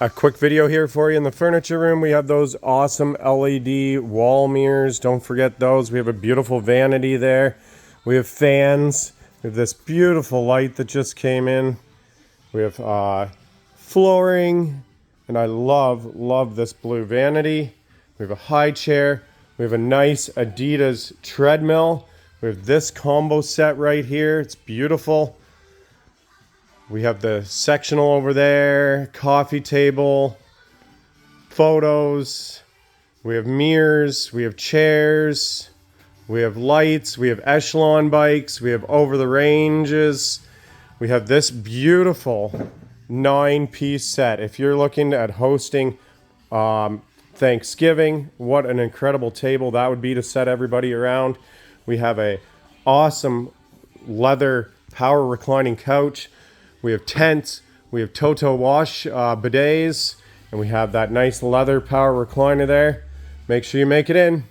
A quick video here for you in the furniture room. We have those awesome LED wall mirrors. Don't forget those. We have a beautiful vanity there. We have fans. We have this beautiful light that just came in. We have flooring, and I love this blue vanity. We have a high chair. We have a nice Adidas treadmill. We have this combo set right here. It's beautiful. We have the sectional over there, coffee table, photos. We have mirrors. We have chairs. We have lights. We have echelon bikes. We have over the ranges. We have this beautiful 9-piece set. If you're looking at hosting Thanksgiving, what an incredible table that would be to set everybody around. We have a awesome leather power reclining couch. We have tents. We have Toto wash bidets, and we have that nice leather power recliner there. Make sure you make it in.